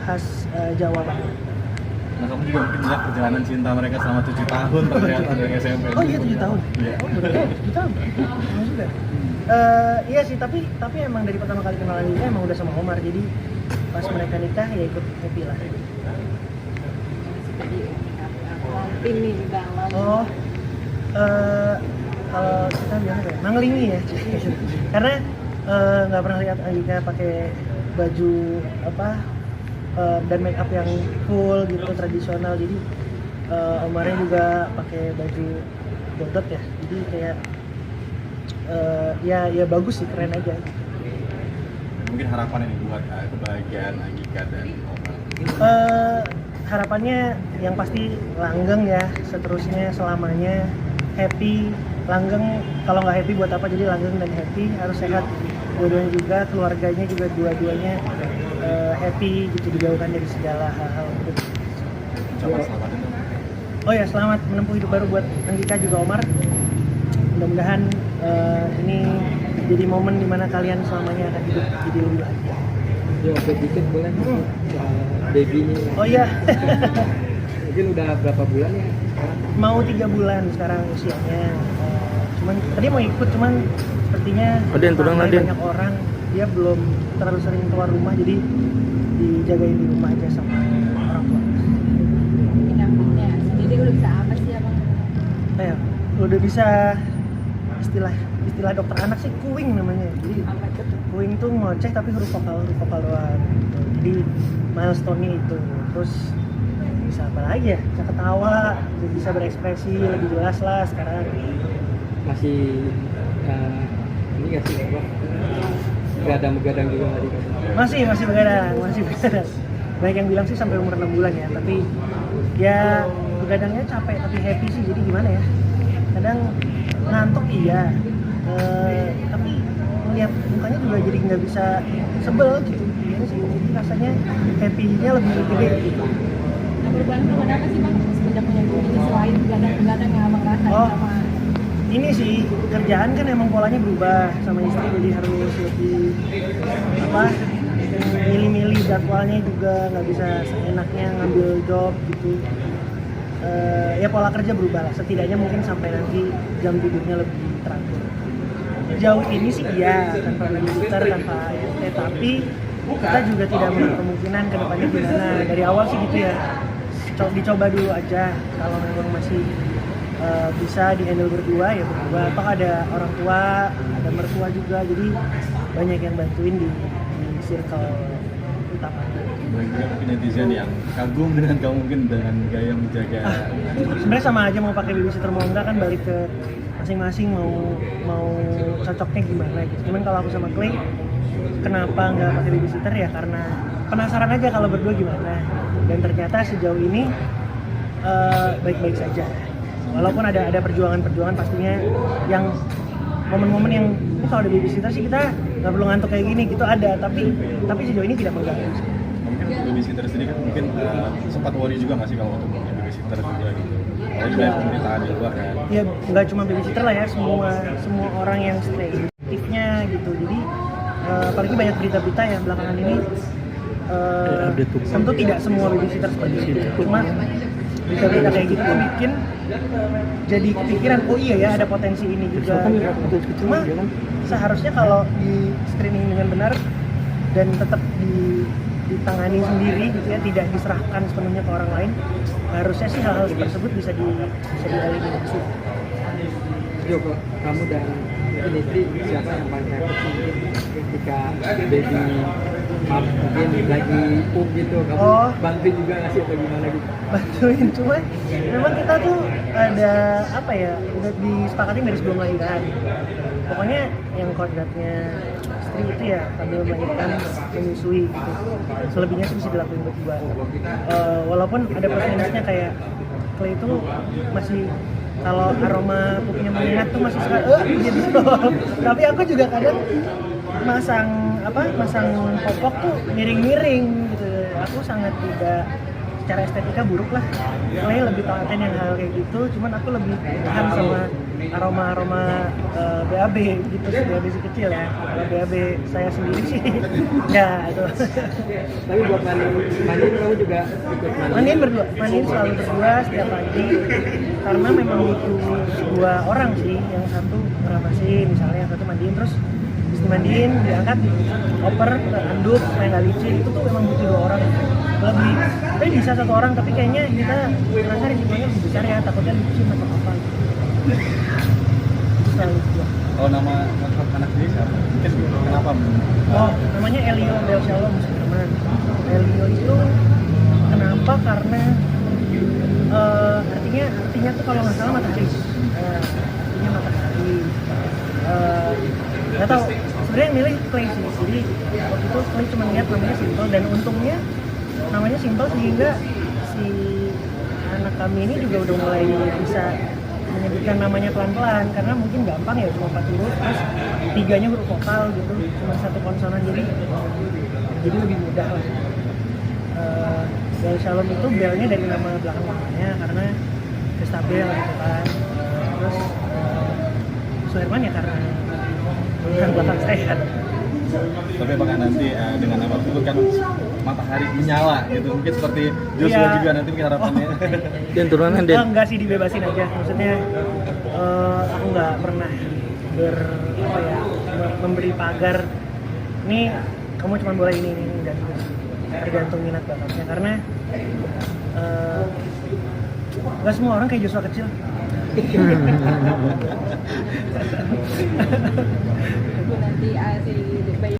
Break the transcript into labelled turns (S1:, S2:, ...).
S1: khas Jawa banget.
S2: Nah, kamu juga mungkin lihat perjalanan cinta mereka selama 7 tahun ternyata dari SMP.
S1: Oh iya 7 tahun?
S2: Iya.
S1: Oh betul, 7 tahun? Lama juga. Iya sih, tapi emang dari pertama kali kenalan juga emang udah sama Omar, jadi pas mereka nikah ya ikut happy lah.
S3: Pin nih di dalam.
S1: Oh, kalau kita bilang apa ya, manglingi ya. Karena nggak pernah lihat Andika pakai baju apa dan make up yang full gitu tradisional, jadi Omarnya juga pakai baju dodot ya, jadi kayak ya bagus sih, keren aja.
S2: Mungkin harapan ini buat kebahagiaan Andika dan Omar.
S1: Harapannya yang pasti langgeng ya, seterusnya selamanya happy. Langgeng, kalau nggak happy buat apa, jadi langgeng dan happy, harus sehat dua-duanya juga, keluarganya juga dua-duanya happy gitu, dijauhkan dari segala hal-hal gitu.
S2: Selamat itu.
S1: Oh ya, selamat menempuh hidup baru buat Andika juga Omar. Mudah-mudahan ini jadi momen dimana kalian selamanya akan hidup jadi lebih bahagia.
S4: Ya, update dikit boleh soal baby-nya.
S1: Oh iya,
S4: Mungkin udah berapa bulan ya?
S1: mau 3 bulan sekarang usianya. Cuman tadi mau ikut, cuman sepertinya ramai banyak orang, dia belum terlalu sering keluar rumah, jadi dijagain di rumah aja sama orang tua.
S3: Penyakitnya sendiri udah bisa apa sih abang?
S1: Ya, udah bisa istilah dokter anak sih kuing namanya. Jadi
S3: Apa itu?
S1: kuing tuh ngoceh tapi huruf vokal doang gitu. Jadi milestone-nya itu. Terus bisa apa lagi ya? Bisa ketawa, bisa berekspresi lebih jelas lah sekarang.
S4: Masih ini nggak sih apa? Begadang juga nggak dikasih?
S1: Masih begadang. Banyak yang bilang sih sampai umur 6 bulan ya, tapi ya begadangnya capek tapi happy sih, jadi gimana ya? Kadang ngantuk iya, tapi melihat mukanya juga jadi nggak bisa sebel gitu. Gimana sih? Jadi rasanya happy-nya lebih gede gitu.
S3: Nah, perubahan apa sih bang semenjak punya ini selain begadang yang abang rasain
S1: Oh.
S3: sama
S1: Ini sih, kerjaan kan emang polanya berubah sama istri, jadi harus lebih milih-milih jadwalnya juga, nggak bisa seenaknya ngambil job gitu. Ya pola kerja berubah lah, setidaknya mungkin sampai nanti jam tidurnya lebih teratur. Jauh ini sih iya, tanpa babysitter, tanpa ART, tapi kita juga tidak menutup kemungkinan ke depannya gimana. Dari awal sih gitu ya, dicoba dulu aja, kalau memang masih bisa di-handle berdua ya berdua, atau ada orang tua, ada mertua juga, jadi banyak yang bantuin di circle utama.
S2: Banyak juga mungkin netizen yang kagum dengan kamu, mungkin dengan gaya menjaga.
S1: Sebenarnya sama aja, mau pakai babysitter mau enggak kan balik ke masing-masing, mau cocoknya gimana gitu. Cuman kalau aku sama Clay, kenapa nggak pakai babysitter ya karena penasaran aja kalau berdua gimana, dan ternyata sejauh ini baik-baik saja. Walaupun ada perjuangan pastinya, yang momen-momen yang kalau ada babysitter sih kita nggak perlu ngantuk kayak gini gitu, ada, tapi sejauh ini tidak mengganggu.
S2: Mungkin untuk babysitter sendiri kan mungkin sempat worry juga nggak sih kalau untuk punya babysitter juga gitu. Kalau juga pemerintahan di luar kan.
S1: Ya nggak cuma babysitter lah ya, semua orang yang stay aktifnya gitu. Jadi apalagi banyak berita-berita yang belakangan ini, tentu tidak semua babysitter seperti itu. Cuma berita-berita kayak gitu bikin jadi kepikiran, oh iya ya ada potensi ini juga. Cuma seharusnya kalau di screening dengan benar dan tetap ditangani sendiri gitu ya, tidak diserahkan sepenuhnya ke orang lain, harusnya sih hal-hal tersebut bisa dieliminasi.
S4: Jo, kamu dan mungkin istri siapa yang paling repot sih mungkin ketika baby mungkin lagi pup gitu, kamu bantuin juga nggak sih atau gimana gitu?
S1: Bantuin, cuman memang kita tuh ada apa ya, udah disepakatin dari sebelum lahiran. Pokoknya yang kodratnya istri itu ya sambil melahirkan, menyusui gitu. Selebihnya sih bisa dilakuin berdua. Walaupun ada plus minusnya, kayak Clay itu masih kalau aroma pupnya menyengat tuh masih suka gitu. Tapi aku juga kadang masang popok tuh miring-miring gitu. Aku sangat tidak secara estetika buruk lah. Clay lebih telaten yang hal kayak gitu, cuman aku lebih tahan sama aroma BAB gitu sih, BAB si kecil ya. Kalau BAB saya sendiri sih ya itu.
S4: Tapi buat mandiin kamu juga ikut
S1: Mandiin berdua, mandiin selalu berdua setiap pagi karena memang butuh dua orang sih, yang satu ngerapasin misalnya, yang satu mandiin, terus habis dimandiin diangkat oper anduk supaya nggak licin, itu tuh memang butuh dua orang lebih. Tapi bisa satu orang, tapi kayaknya kita merasa risikonya lebih besar ya, takutnya licin atau apa gitu. Itu selalu dua.
S2: Oh, nama anak ini siapa? Mungkin kenapa?
S1: Oh, namanya Elio Del Shalom Sudirman. Elio itu kenapa? Karena artinya tuh kalau nggak salah matahari. Artinya matahari. Nggak tahu. Sebenarnya yang milih Clay sih. Jadi waktu itu Clay cuma lihat namanya simple, dan untungnya namanya simple sehingga si anak kami ini juga udah mulai bisa menyebutkan namanya pelan-pelan, karena mungkin gampang ya, cuma 4 huruf terus 3-nya huruf vokal gitu, cuma satu konsonan, jadi lebih mudah lah. Bel Shalom itu belnya dari nama belakang mamanya karena Kristabel gitu kan, terus Suherman ya karena belakang belakang saya.
S2: Tapi apakah nanti dengan nama tersebut kan matahari menyala gitu, mungkin seperti Joshua
S1: Iya.
S2: juga nanti mungkin harapannya.
S4: dan turunan dan
S1: Enggak sih, dibebasin aja, maksudnya aku nggak pernah memberi pagar nih kamu cuma boleh ini dan tergantung minat bakatnya, karena nggak semua orang kayak Joshua kecil.
S3: nanti si